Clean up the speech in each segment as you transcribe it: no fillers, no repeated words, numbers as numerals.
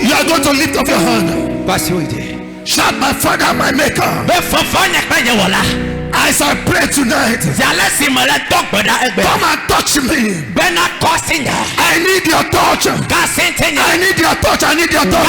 You are going to lift up your hand. Shout, my Father, my Maker. As I pray tonight, come and touch me. I need your touch. I need your touch. I need your touch.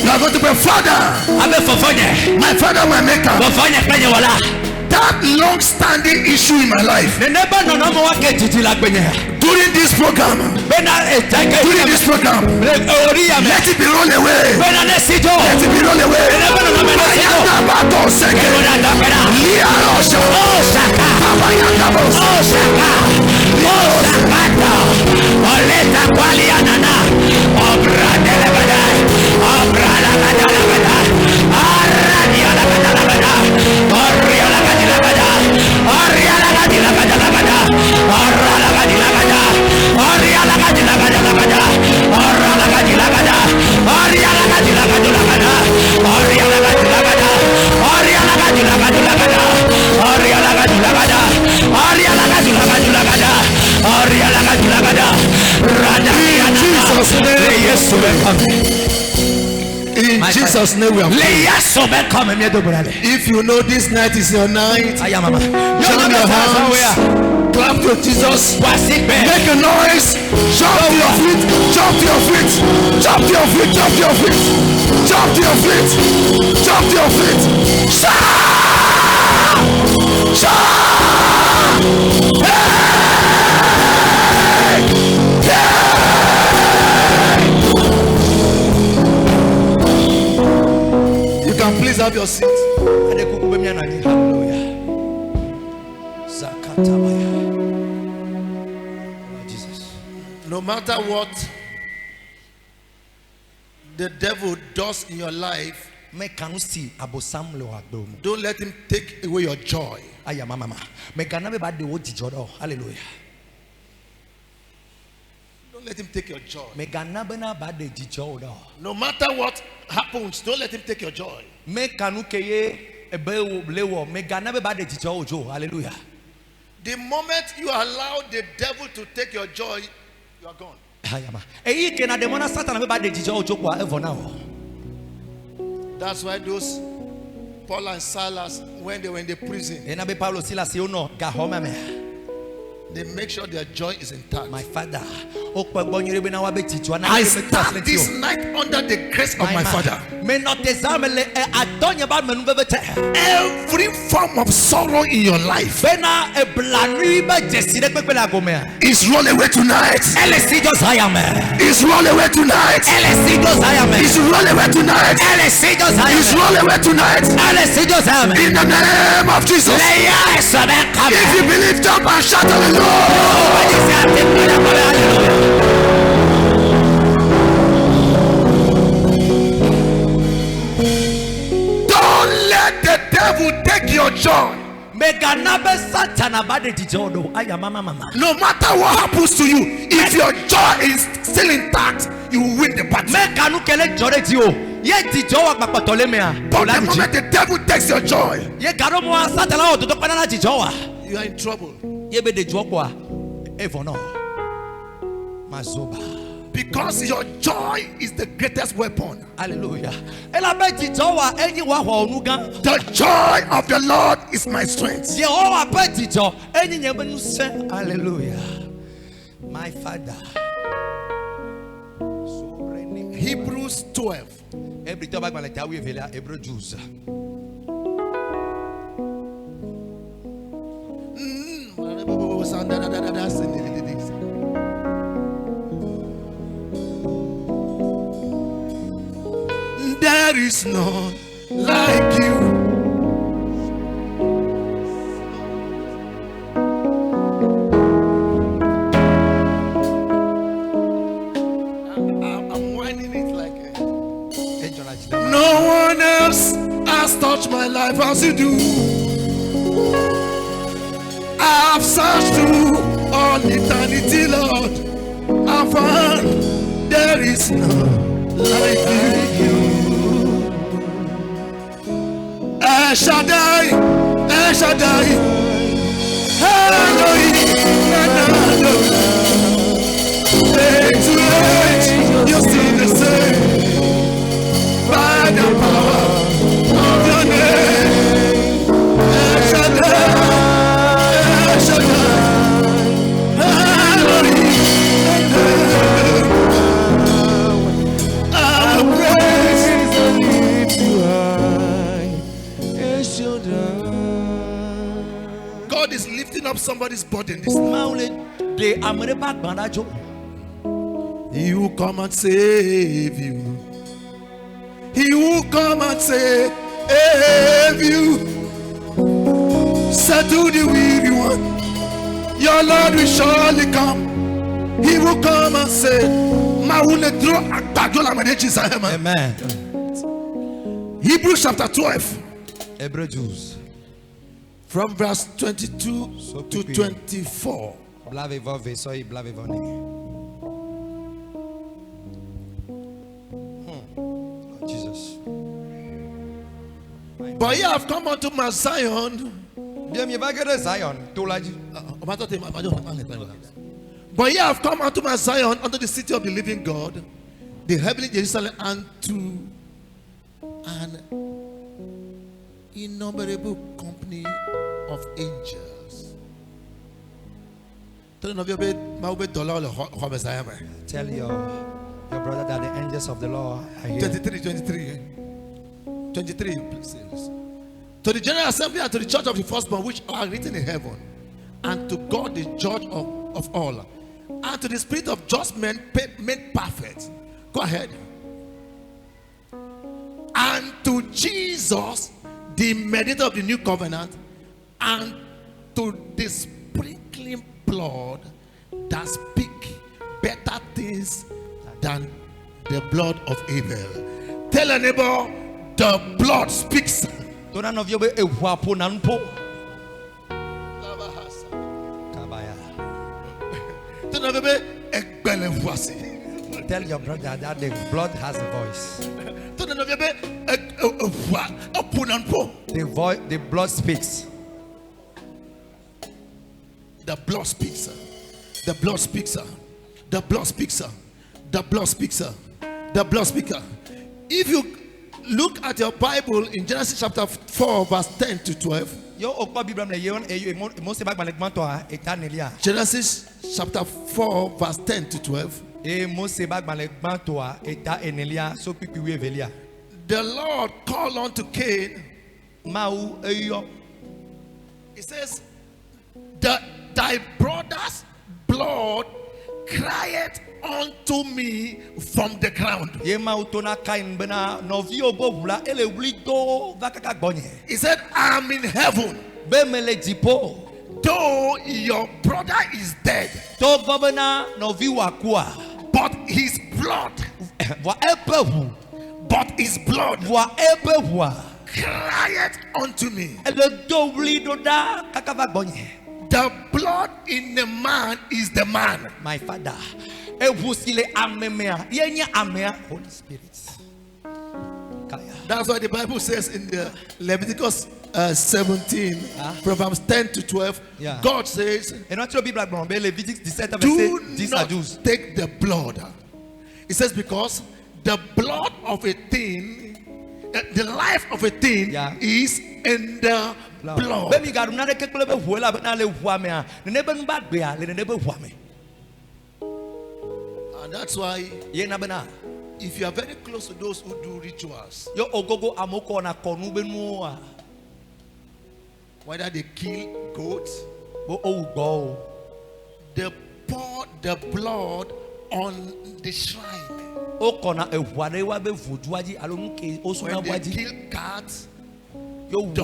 You are going to be Father, my Father, my Maker. That long-standing issue in my life, during this program, let it be rolled away. Let it be rolled away. In Jesus' name we are praying. If you know this night is your night, jump your hands, clap to Jesus, make a noise, jump to your feet, jump to your feet, jump to your feet, jump to your feet, jump to your feet, jump to your feet, shout, shout, hey, hey. Please have your seat. Jesus. No matter what the devil does in your life, don't let him take away your joy. Hallelujah. Don't let him take your joy. No matter what happens, don't let him take your joy. Hallelujah. The moment you allow the devil to take your joy, you are gone. That's why those Paul and Silas, when they were in the prison, they make sure their joy is intact. My Father, I stand this night under the grace of my Father. Every form of sorrow in your life is rolled away tonight. Is rolled away tonight. Is rolled away tonight. Is rolled away tonight. In the name of Jesus. If you believe, jump and shout hallelujah. devil take your joy, no matter what happens to you, if your joy is still intact, you will win the battle. But the moment the devil takes your joy, you are in trouble. Because your joy is the greatest weapon. Hallelujah. The joy of the Lord is my strength. Hallelujah. My Father. Hebrews 12. There is none like you. I'm winding it like no one else has touched my life as you do. I've searched through all eternity, Lord. I found there is none like you. El Shaddai, El Shaddai, Elohim, age to age, you're still the same. By the power of your name, El Shaddai, El Shaddai, Elohim, I will praise and lift you high. God is lifting up somebody's burden this morning. He will come and save you. He will come and save you. Settle the weary one. Your Lord will surely come. He will come and save. Amen. Hebrews chapter 12. Hebrews. From verse 22 to 24. Jesus. But ye have come unto Mount Zion. But ye have come unto Mount Zion, unto the city of the living God, the heavenly Jerusalem, and to an innumerable company of angels. Tell your brother that the angels of the Lord are here. 23 please. To the general assembly and to the church of the firstborn which are written in heaven, and to God the judge of all, and to the spirit of just men made perfect. Go ahead. And to Jesus, the mediator of the new covenant, and to the sprinkling blood that speak better things than the blood of Abel. Tell a neighbor, the blood speaks. Tell your brother that the blood has a voice. The blood speaks. The blood speaks. The blood speaks. The blood speaks. The blood speaks. The blood speaker. If you look at your Bible in Genesis chapter 4 verse 10 to 12. Genesis chapter 4 verse 10 to 12. The Lord called unto Cain. He says, thy brother's blood cried unto me from the ground. He said, I'm in heaven. Though your brother is dead, but his blood crieth unto me. The blood in the man is the man. My Father. Holy Spirit. That's why the Bible says in the Leviticus 17, Proverbs 10 to 12, God says, do not take the blood. It says, because the blood of a thing, the life of a thing is in the blood. And that's why if you are very close to those who do rituals, whether they kill goats, they pour the blood on the shrine. When they kill cats, dog,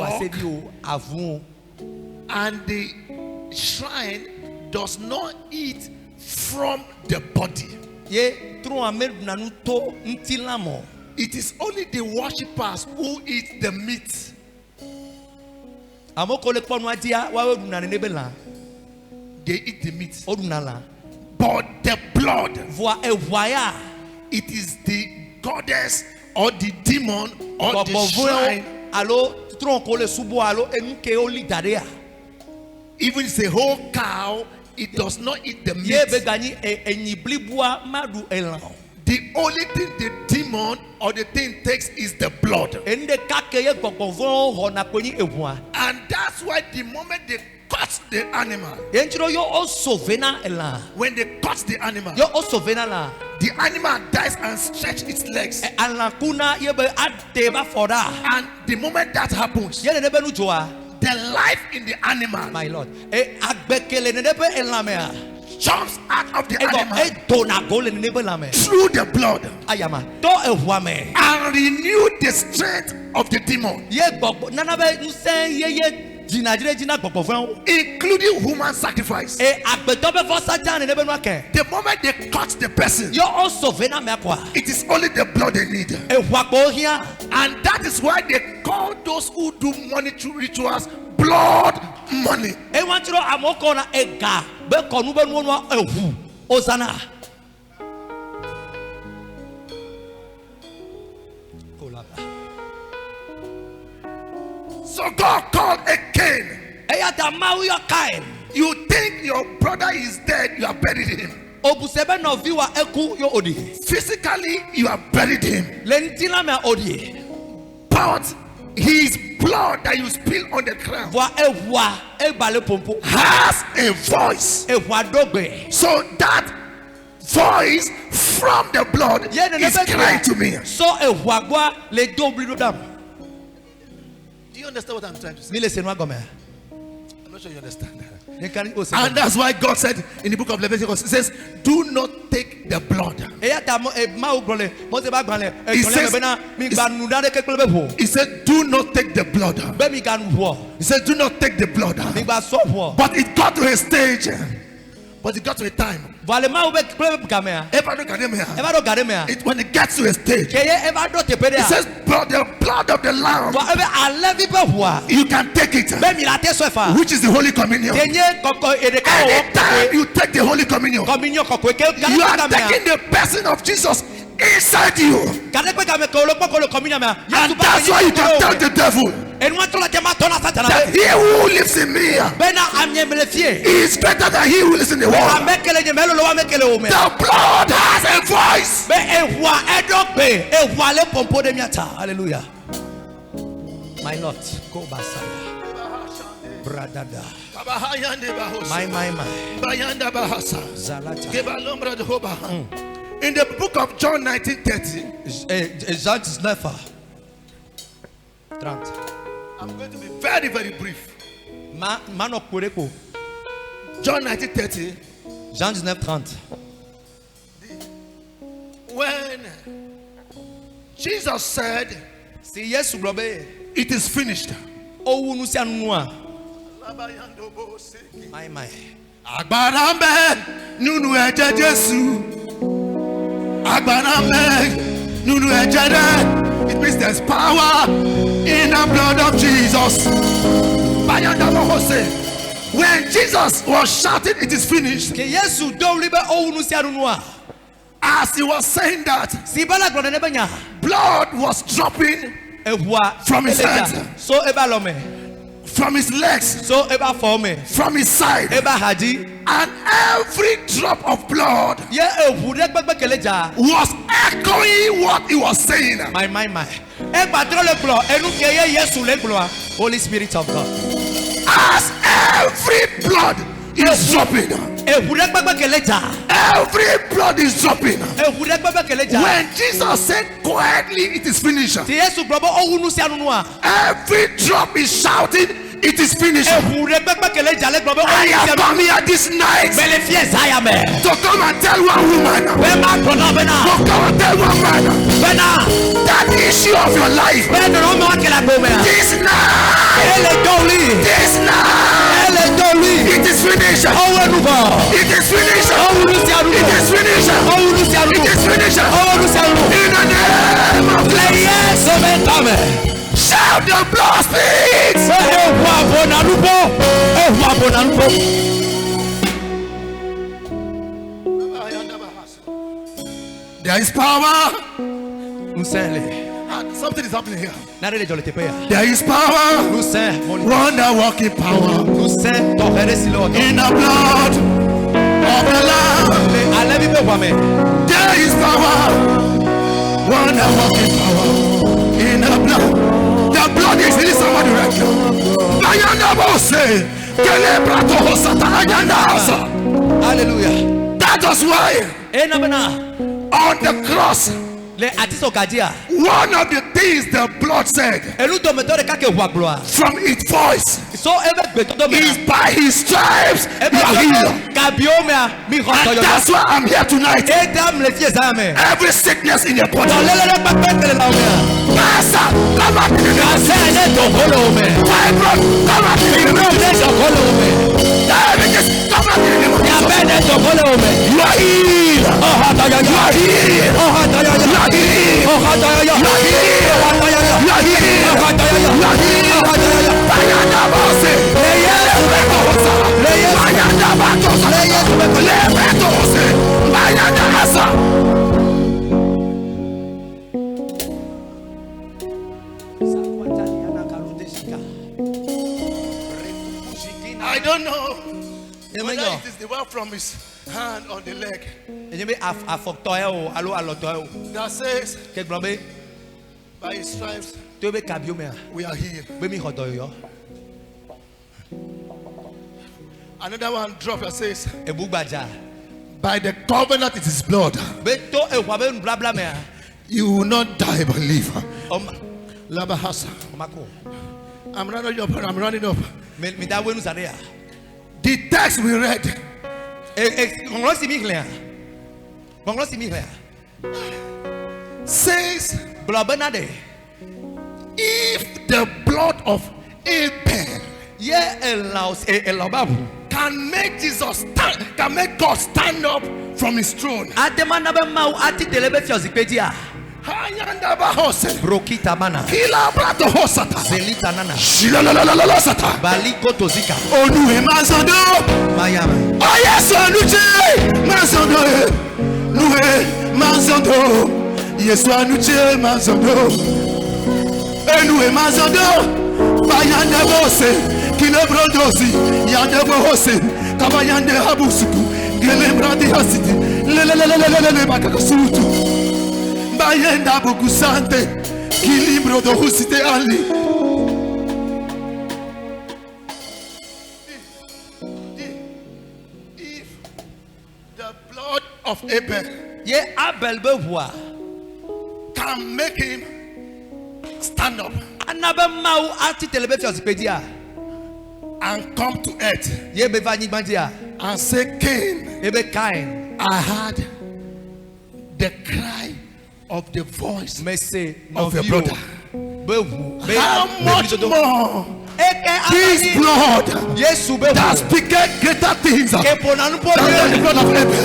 and the shrine does not eat from the body. It is only the worshippers who eat the meat. They eat the meat. But the blood, it is the goddess or the demon or the shrine. Even if it's a whole cow, it does not eat the meat. The only thing the demon or the thing takes is the blood. And that's why the moment they cut the animal, when they cut the animal, the animal dies and stretches its legs. And the moment that happens, the life in the animal, my Lord, jumps out of the animal through the blood and renew the strength of the demon, including human sacrifice. The moment they cut the person, it is only the blood they need. And that is why they call those who do monetary rituals blood money. So God called a Cain. You think your brother is dead, you have buried him. Physically, you have buried him. But his blood that you spill on the ground has a voice. So that voice from the blood is crying to me. Do you understand what I'm trying to say? I'm not sure you understand. And that's why God said in the book of Leviticus, it says, do not take the blood. He said, do not take the blood. He said, do not take the blood. But it got to a stage. But it got to a time. When it gets to a stage, it says, but the blood of the Lamb, you can take it, which is the Holy Communion. Anytime you take the Holy Communion, you are taking the person of Jesus inside you. And that's why you can tell the devil that he who lives in me is better than he who lives in the world. The blood has a voice. Hallelujah. My Lord, go Basaya. Bradada. My. In the book of John 19:30, I'm going to be very, very brief. John 19:30. Jean 19:30. When Jesus said, it is finished. My. It means there's power in the the blood of Jesus. When Jesus was shouting, it is finished. As he was saying that, blood was dropping from his hands, from his legs, from his side, and every drop of blood was echoing what he was saying. Holy Spirit of God. As every blood is dropping, every blood is dropping. When Jesus said quietly, it is finished, every drop is shouting, it is finished. I have come here this night to come and tell one woman, to come and tell one man, that issue of your life, this night, it is finished. It is finished. It is finished. It is finished. In the name of Jesus. Shout, the blood speaks. There is power. Something is happening here. There is power. Wonder working power. In the blood of the Lamb. There is power. Wonder working power. In the blood. The blood is in somebody right now. Hallelujah. That was why on the cross, one of the things the blood said from its voice is by his stripes you are healed. And that's why I'm here tonight. Every sickness in your body, cancer, come out in the name. Fibroid, come out in the name. Diabetes, come out in the name. You are healed. You are healed. You are I don't know whether it is the one from his hand or the leg that says by his stripes we are healed. Another one drop that says by the covenant it is blood, you will not die but live. I'm running up. The text we read says if the blood of Abel can make Jesus stand, can make God stand up from his throne, Brokita mana. Zelita nana. Baliko tozika. Onu mazando. Mayama. Yes, anuche. Mazando. Nuhe mazando. Yes, anuche mazando. Enuhe mazando. Bayande bose. Kilebrodosi. Yande bose. Kabayande habusuku. Gelembrandi hasiti. Lelelelelelele bakakasutu. Bayenda bukusante kilibro do husite ali. If the blood of Abel can make him stand up and come to earth and say, Cain, I had the cry of the voice of your brother. How much more this blood that speaketh greater things than the blood of Abel.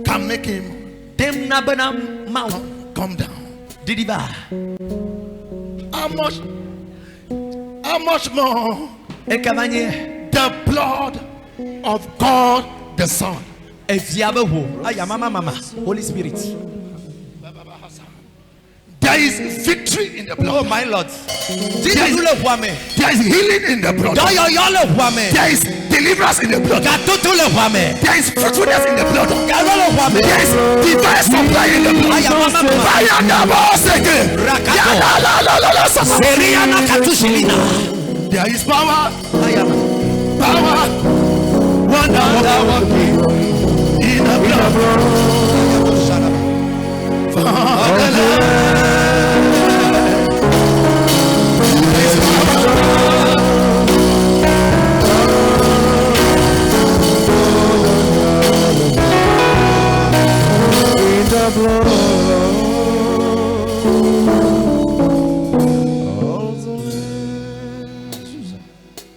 can make him come down. How much more the blood of God the Son. Holy Spirit. There is victory in the blood. Oh my Lord. There is healing in the blood. There is deliverance in the blood. There is fruitfulness in the blood. There is divine supply in the blood. There is power. Power. Wonder working in the blood.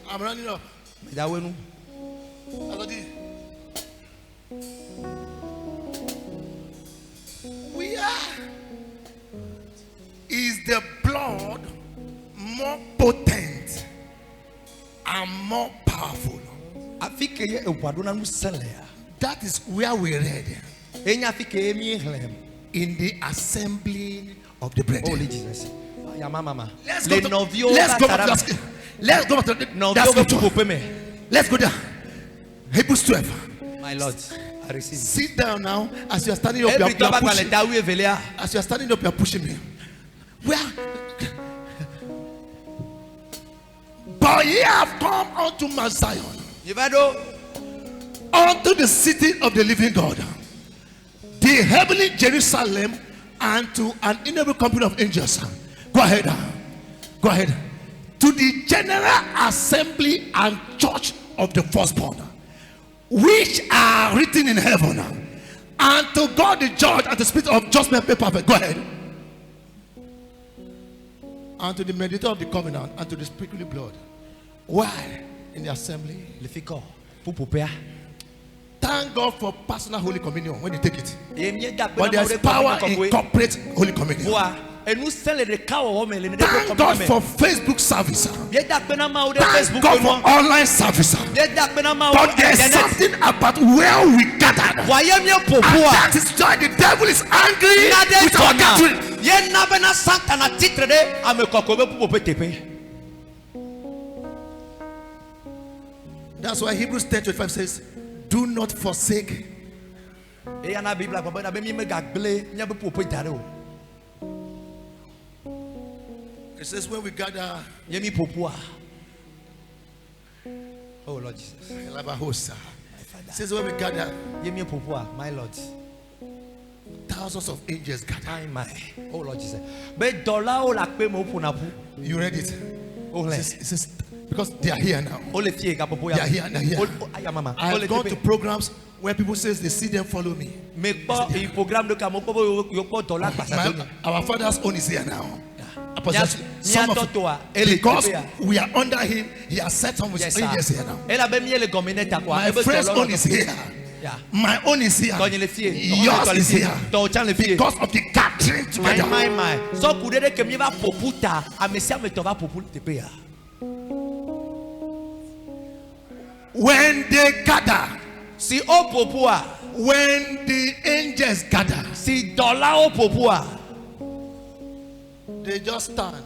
I'm running up. Is the blood more potent and more powerful? That is where we read in the assembly of the brethren. Holy Jesus. Let's go down. Hebrews 12. My Lord, I receive. Sit down now. As you are standing up, you are pushing. As you are standing up, you are pushing me. But ye have come unto Mount Zion, unto the city of the living God, the heavenly Jerusalem, and to an innumerable company of angels. Go ahead. Go ahead. To the general assembly and church of the firstborn, which are written in heaven, and to God the judge and the spirit of judgment made perfect. Go ahead. And to the mediator of the covenant, and to the sprinkled blood. Why? In the assembly. Thank God for personal Holy Communion when you take it. But there's power in corporate Holy Communion. Thank God for Facebook service. Thank God for online service. But there's something about where we gathered. And that is why the devil is angry with our gathering. That's why Hebrews 10:25 says, do not forsake. It says when we gather. Oh Lord Jesus. It says when we gather, my Lord, thousands of angels gather. Oh Lord Jesus. You read it? It says because they are here now. They are here now. I have gone to programs where people say they see them follow me. Our father's own is here now. Because we are under him, he has set some angels here now. My friend's own is here. My own is here. Yours is here. Because of the gathering together. When they gather, when the angels gather, they just stand.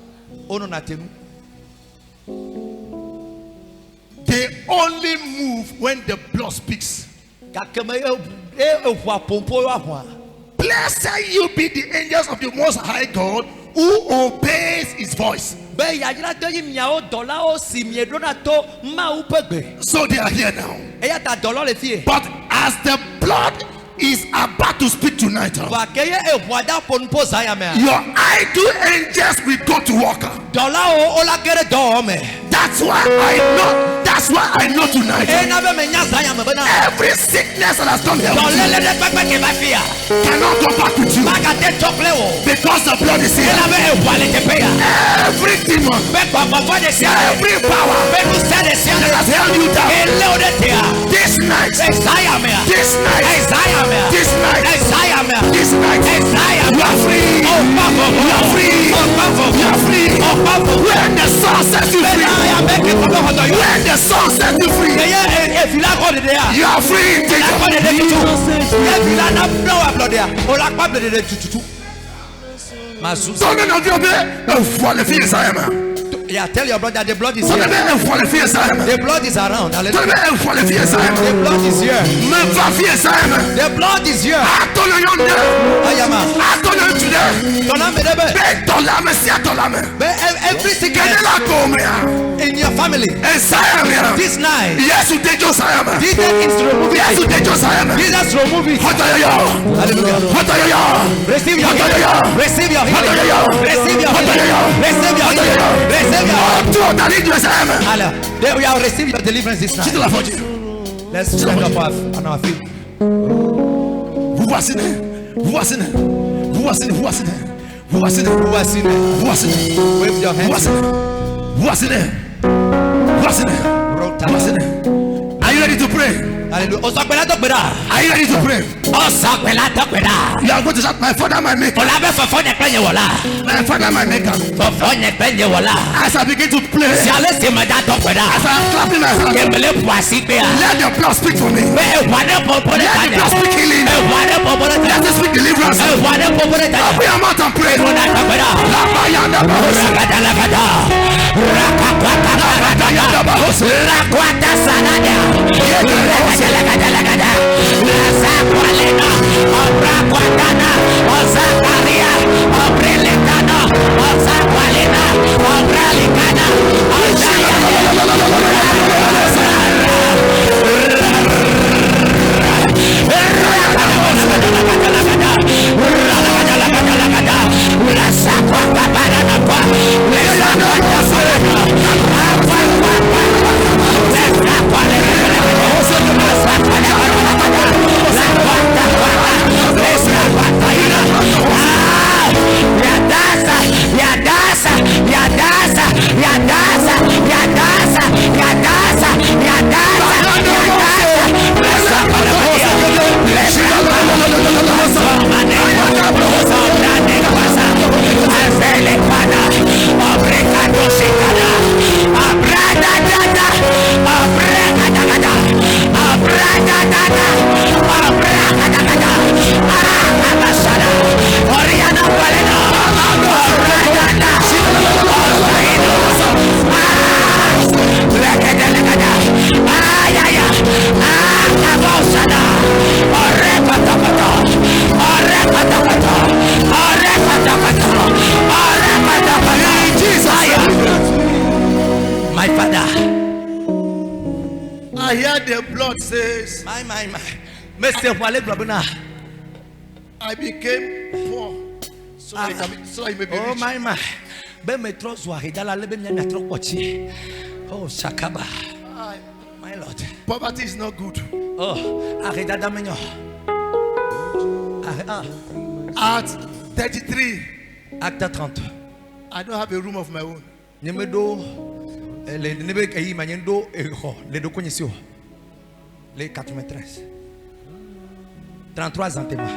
They only move when the blood speaks. Blessed you be the angels of the Most High God who obeys his voice. So they are here now. But as the blood is about to speak tonight, your idol angels will go to work. That's why I know. That's why I know tonight. Every sickness that has done here cannot go back with you because the blood is here. Every demon, every power that has held you down, this night, this night, this night, this night, you are free. You are free. You are free. When the sun sets you free, when the sun sets you free, you are free. Yeah, tell your brother the blood is here. The blood is around. The blood is here. The blood is here. Everything in your family this night. Jesus remove it. Hallelujah. Receive your healing. Receive your healing. Receive your healing. Receive your healing. Receive your we are receiving your deliverance this night. Let's stand up on our feet. Wave your hands. Are you ready to pray? Hallelujah. Are you ready to pray? You are going to shout, my Father, my Maker. My Father, my Maker. As I begin to play, as I am clapping my hands, let your blood speak for me. Let your blood speak healing. Let it speak deliverance. Open your mouth and pray. I hear the blood says, my. I became poor so I may be rich. Oh, Shakaba. My Lord. Poverty is not good. At 33, Acte 30. I don't have a room of my own. Les 93. 33 ans témoin.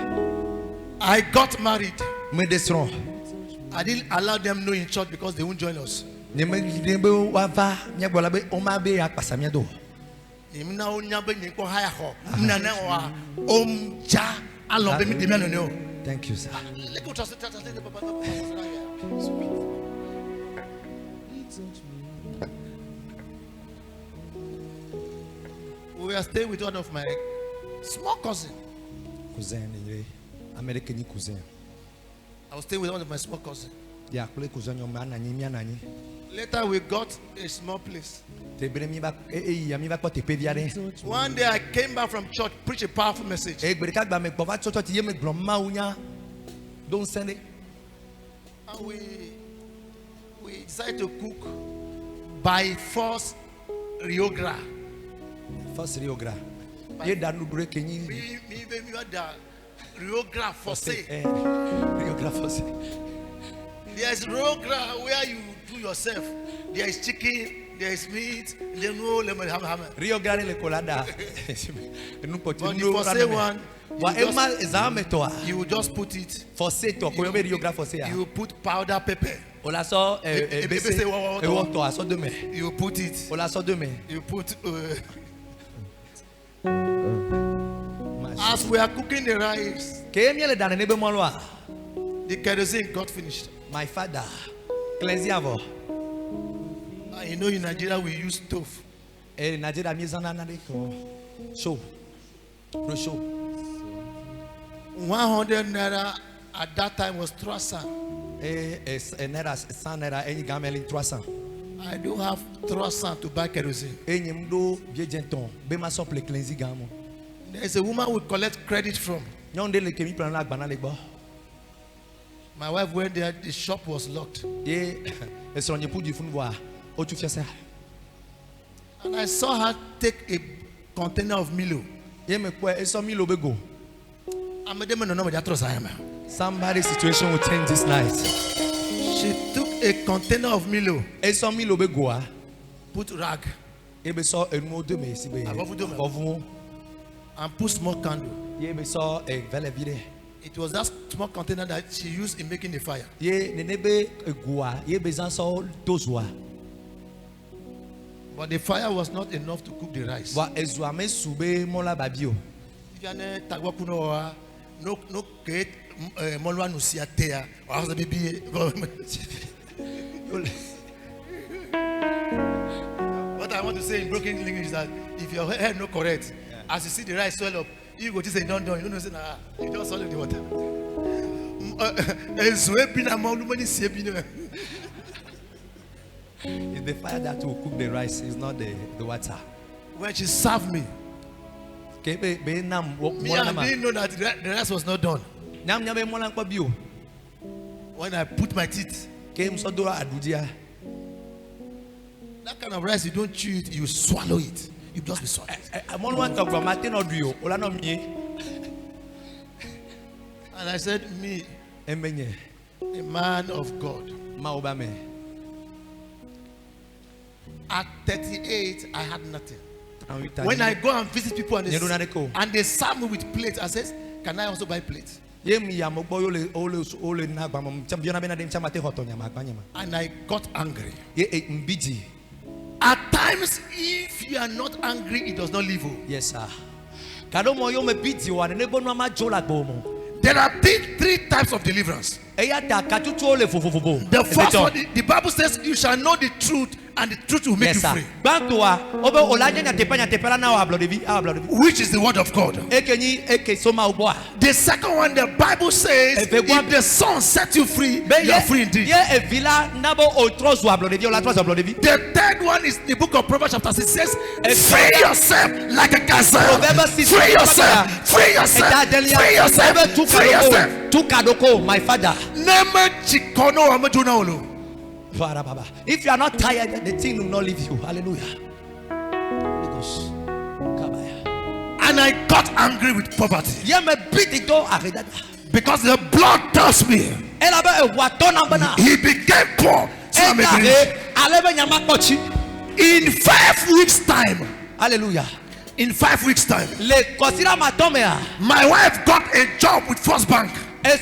I got married. Me desron. I didn't allow them know in church because they won't join us. Thank you, sir. We are staying with one of my small cousin. American cousin. I was staying with one of my small cousins. Later we got a small place. One day I came back from church, preached a powerful message. Don't send it. And we decided to cook by force Riogra. First Riogra. Riogra for say. Riogra for say. There's program where you do yourself. There is chicken, there is meat, Rio Grande le colada. But the for say one, you will just put it. You put powder pepper. You put it. You put. As we are cooking the rice, the kerosene got finished. My father, you know, in Nigeria we use stove. So, 100 naira at that time was 300. I don't have 300 to buy kerosene. There is a woman who collect credit from. My wife went there, the shop was locked. And I saw her take a container of Milo. Somebody's situation will change this night. She took a container of Milo, put rag, and put small candle. It was that small container that she used in making the fire. But the fire was not enough to cook the rice. What I want to say in broken English is that if your head not correct, as you see the rice swell up, you go to say don't, you don't say nah, you just swallow the water. It's the fire that will cook the rice, is not the water. When she served me, I didn't know that the rice was not done. When I put my teeth, that kind of rice, you don't chew it, you swallow it. You just be swallowed. And I said, me, a man of God. At 38, I had nothing. When I go and visit people and they serve me with plates, I said, can I also buy plates? And I got angry. At times, if you are not angry, it does not leave you. Yes, sir. There are three types of deliverance. The first one, the Bible says, you shall know the truth, and the truth will make you free. Which is the word of God. The second one, the Bible says, if the Son set you free, you are free indeed. The third one is the book of Proverbs chapter 6 says, free yourself like a gazelle. Free yourself. Free yourself. Free yourself. Free yourself. My father. If you are not tired, the thing will not leave you. Hallelujah. And I got angry with poverty. Because the blood tells me he became poor. So in 5 weeks' time. Hallelujah. In 5 weeks' time, my wife got a job with First Bank. And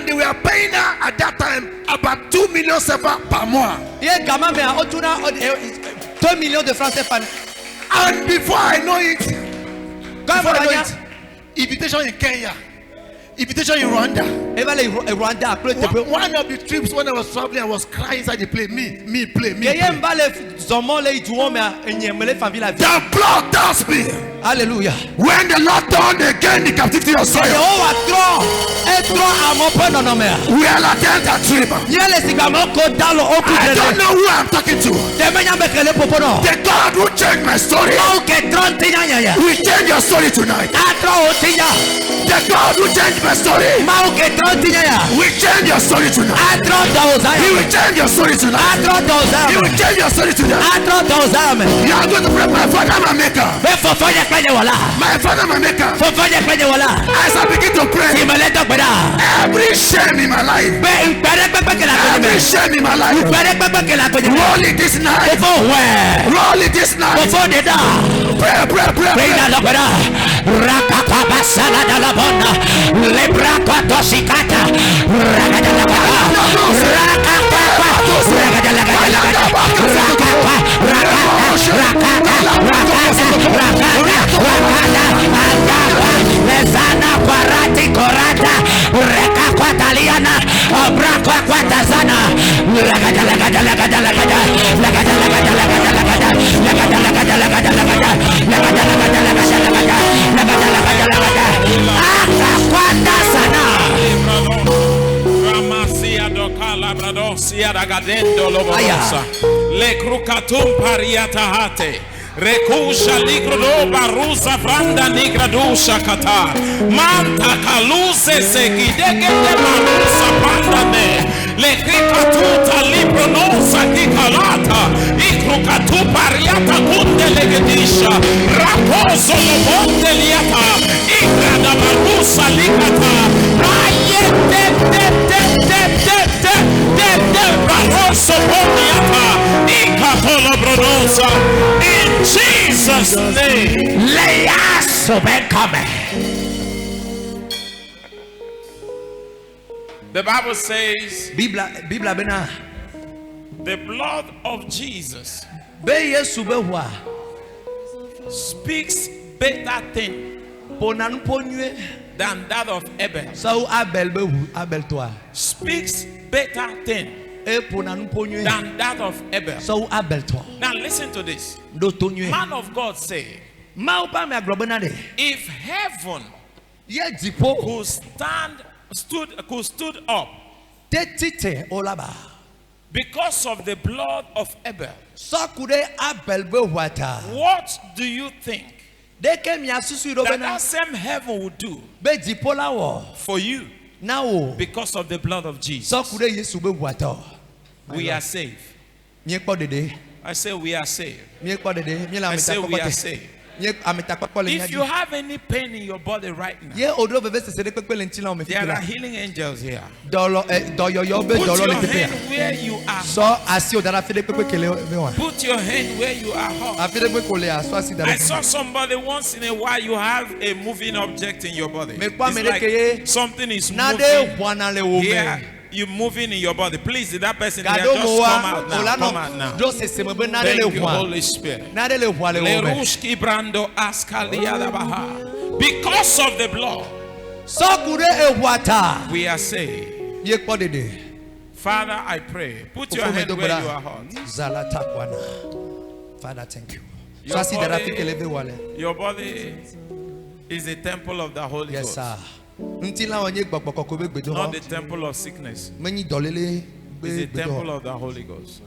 they were paying her at that time about 2 million CFA per month. And before I know it, invitation in Kenya, invitation in Rwanda. One of the trips when I was traveling, I was crying inside the plane. Me play. The blood tells me. Hallelujah. When the Lord turned again the captivity of Zion, we are attend that trip. I don't know who I'm talking to. The God who changed my story will change your story tonight. The God who changed my story will change your story tonight. He will change your story tonight. He will change your story tonight. You are going to pray, my Father, my Maker. My father, my maker. As I begin to pray, every shame in my life, every shame in my life, roll it this night. Roll it this night. Pray. Le crucatum pariatahate. Rekusha ligro barusa franda nigradusha kata manta kaluse segidege de barusa pandane le krikatuta libronosa kikalata ikrukatu pariata kunde legedisha raposo lobonde liata ikrada barusa likata ayete de barusa bondiata ikatolo bronosa. In Jesus' name, the Bible says the blood of Jesus speaks better thing than that of Abel. Speaks better thing than that of Abel. Now listen to this. Man of God say, if heaven could stood up because of the blood of Abel, what do you think that same heaven would do for you because of the blood of Jesus? We are saved. I say we are saved. I say we are saved. If you have any pain in your body right now, there are healing angels here. Put your hand where you are. Put your hand where you are hot. I saw somebody once in a while, you have a moving object in your body. It's like something is moving here. You moving in your body. Please, did that person here just come out now? Come out now. Thank you, Holy Spirit. Because of the blood, we are saved. Father, I pray. Put your hand where you are hot. Father, thank you. Your body is a temple of the Holy Ghost. Sir. Not the temple of sickness. It's the temple of the Holy Ghost.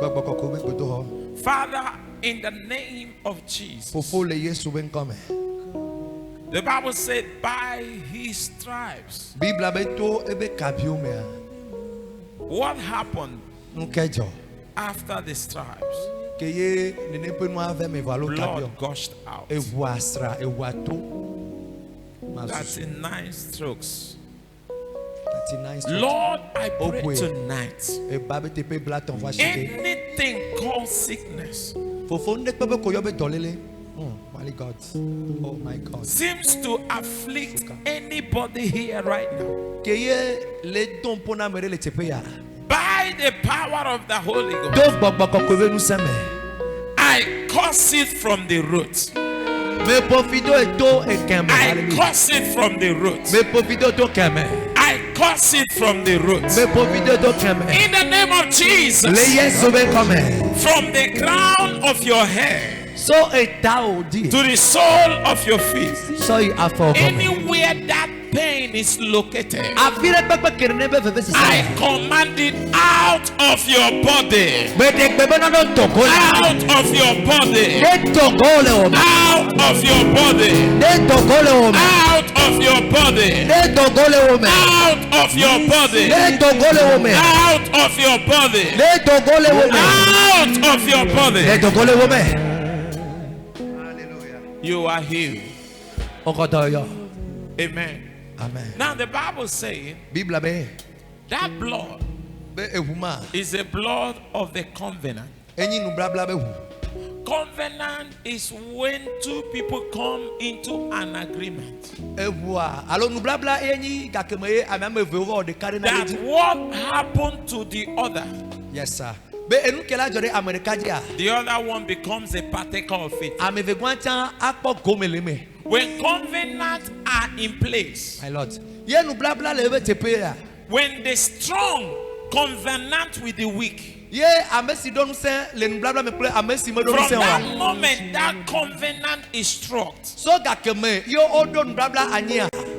Father, in the name of Jesus, the Bible said, by his stripes. What happened after the stripes? Blood gushed out. 39 strokes. Lord, I pray tonight, anything called sickness my God. Oh my God. Seems to afflict anybody here right now. By the power of the Holy Ghost, I curse it from the root. I curse it from the root. I curse it from the root. In the name of Jesus, from the crown of your head to the sole of your feet, anywhere that pain is located, I command it out of your body. Out of your body. Out of your body. Out of your body. Out of your body. Out of your body. Out of your body. You are healed. Amen. Amen. Now the Bible says that blood is the blood of the covenant. Covenant is when two people come into an agreement. That what happened to the other, yes, sir. the other one becomes a partaker of it. When covenants are in place, my Lord, when the strong covenant with the weak, from that moment that covenant is struck,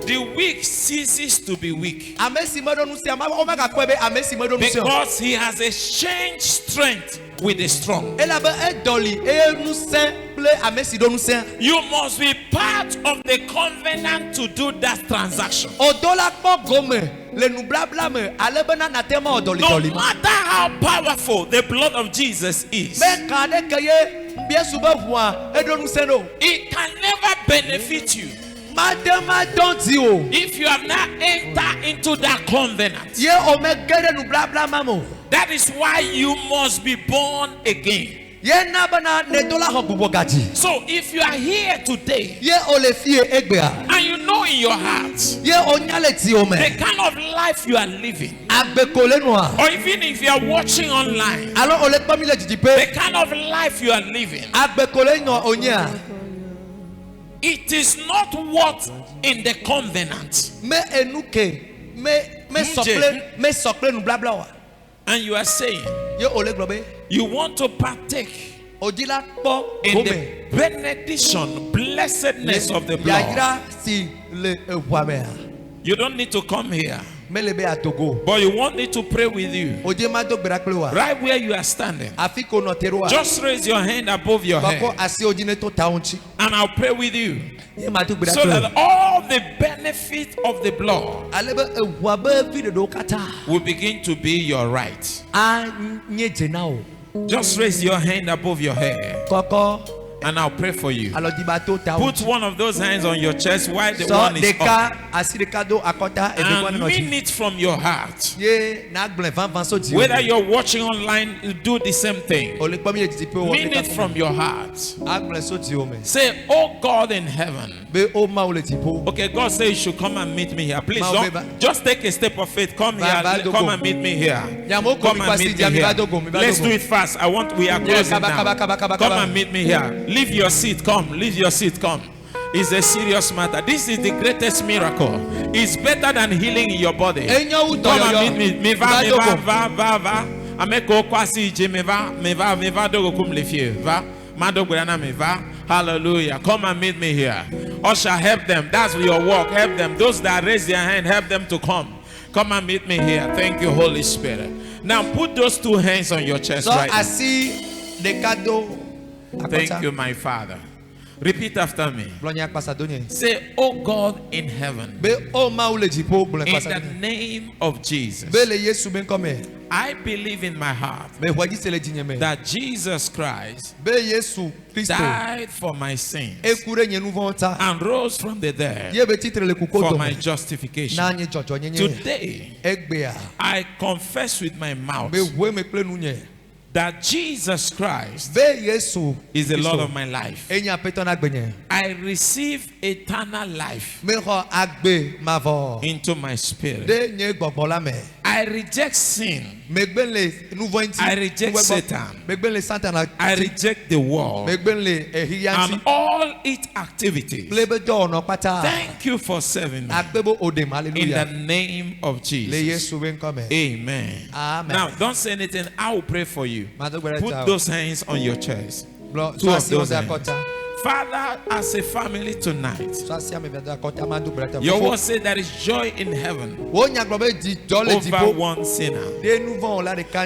the weak ceases to be weak, because he has exchanged strength with the strong. You must be part of the covenant to do that transaction. No matter how powerful the blood of Jesus is, it can never benefit you if you have not entered into that covenant. That is why you must be born again. So if you are here today and you know in your heart the kind of life you are living, or even if you are watching online, the kind of life you are living, it is not what in the covenant. And you are saying you want to partake in the benediction, blessedness of the blood. You don't need to come here, but you want me to pray with you right where you are standing. Just raise your hand above your head and I'll pray with you, so that all the benefit of the blood will begin to be your right. Just raise your hand above your head and I'll pray for you. Put one of those hands on your chest while the one is up, and mean it from your heart. Whether you're watching online, do the same thing. Mean it from your heart. Say, oh God in heaven. Okay, God says you should come and meet me here. Please don't just take a step of faith. Come here. Come and meet me here. Come and meet me here. Let's do it fast. We are closing now. Come and meet me here. Leave your seat, come. Leave your seat, come. It's a serious matter. This is the greatest miracle. It's better than healing in your body. Come and meet me. Hallelujah. Come and meet me here. Usher, help them. That's your work. Help them. Those that raise their hand, help them to come. Come and meet me here. Thank you, Holy Spirit. Now put those two hands on your chest right now. Thank you, my Father. Repeat after me. Say, oh God in heaven, in the name of Jesus, I believe in my heart that Jesus Christ died for my sins and rose from the dead for my justification. Today, I confess with my mouth that Jesus Christ is the Lord of my life. I receive eternal life into my spirit. I reject sin. I reject Satan. I reject the world and all its activities. Thank you for serving me. In the name of Jesus. Amen. Now, don't say anything. I will pray for you. Put those hands on your chest. Two of those hands. Father, as a family tonight, your word says there is joy in heaven over one sinner.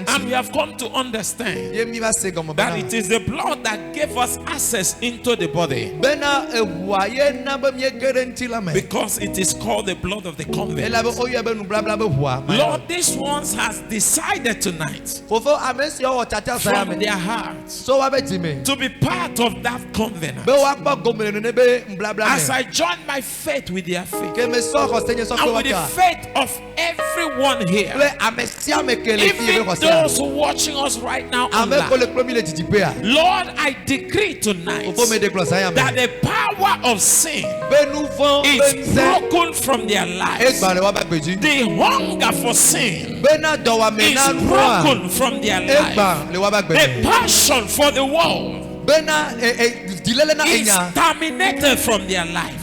And we have come to understand that it is the blood that gave us access into the body, because it is called the blood of the covenant. Lord, this one has decided tonight from their hearts to be part of that covenant. As I join my faith with their faith, and with the faith of everyone here, even those watching us right now online, Lord, I decree tonight that the power of sin is broken from their lives. The hunger for sin is broken from their life. The passion for the world is terminated from their life.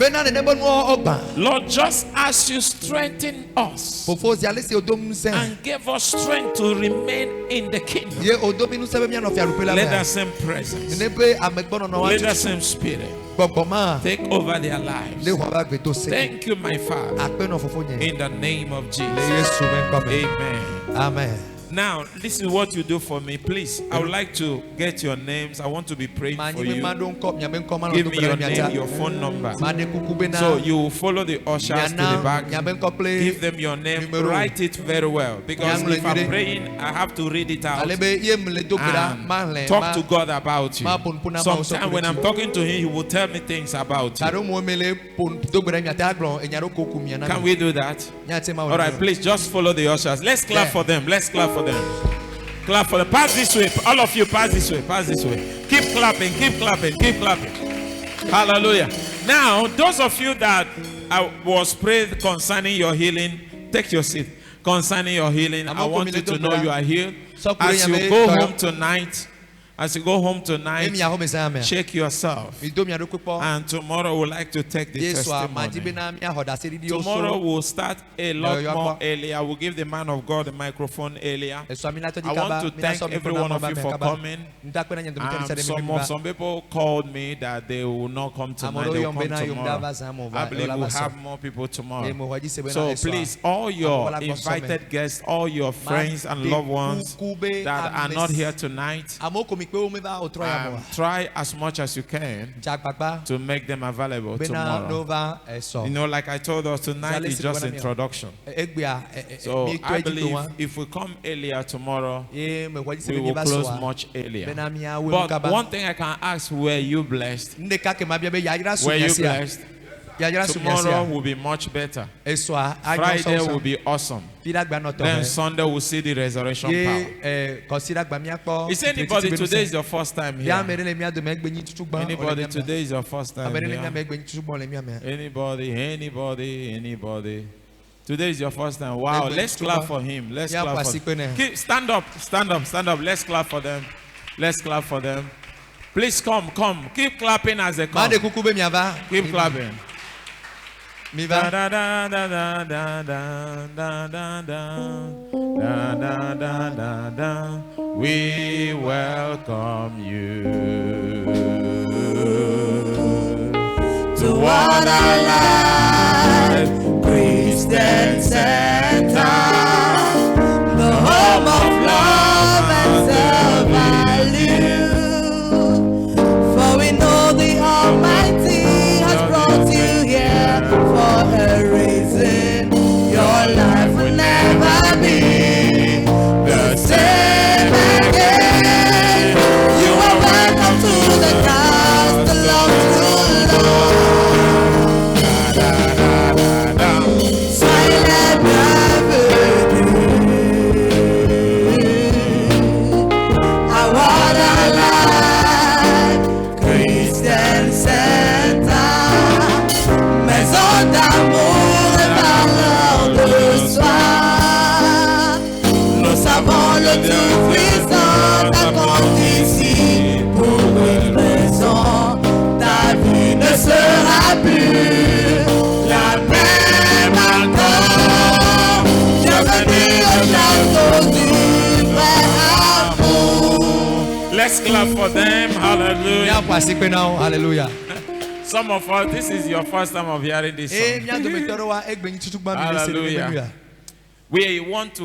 Lord, just as you strengthen us and give us strength to remain in the kingdom, let us same presence, let us same spirit take over their lives. Thank you, my Father, in the name of Jesus. Amen. Amen. Now, this is what you do for me. Please, I would like to get your names. I want to be praying for you. Give me your name, your phone number. So you follow the ushers to the back. Give them your name. Write it very well. Because if I'm praying, I have to read it out. And talk to God about you. Sometimes when I'm talking to him, he will tell me things about you. Can we do that? All right, please just follow the ushers. Let's clap for them. Let's clap for them. Clap for them. Pass this way. All of you, pass this way. Pass this way. Keep clapping. Keep clapping. Keep clapping. Hallelujah. Now, those of you that was prayed concerning your healing, take your seat. Concerning your healing, I want you to know you are healed. As you go home tonight, check yourself. And tomorrow we'll like to take the testimony. Tomorrow we'll start a lot more earlier. We'll give the man of God the microphone earlier. I want to thank every one of you for coming. Some people called me that they will not come tonight. They will come tomorrow. I believe we'll have more people tomorrow. So please, all your invited guests, all your friends and loved ones that are not here tonight, try as much as you can to make them available tomorrow. You know, like I told us, tonight is just introduction. So I believe if we come earlier tomorrow, we will close much earlier. But one thing I can ask, were you blessed? Were you blessed? Tomorrow will be much better. Friday will be awesome. Then Sunday we'll see the resurrection power. Is anybody today is your first time here? Anybody today is your first time here? Anybody? Today is your first time. Wow, let's clap for him. Let's clap for him. Stand up. Let's clap for them. Let's clap for them. Please come. Keep clapping as they come. Keep clapping. Da da da da da da da da da da da. We welcome you to What I Life Christian Center, the home of love and self-value. For we know the Almighty has brought you here for a reason. Your life will never be the same again. You are welcome to the castle of true love. Silent Avenue. I wanna live Christian Center. Maison d'amour et valeur de soi. Nous savons le tout puissant t'attend ici pour une raison. Ta vie ne sera plus la même encore. Bienvenue au château du vrai amour. Let's clap for them. Hallelujah. Hallelujah. Some of us, this is your first time of hearing this song. Hallelujah. We want to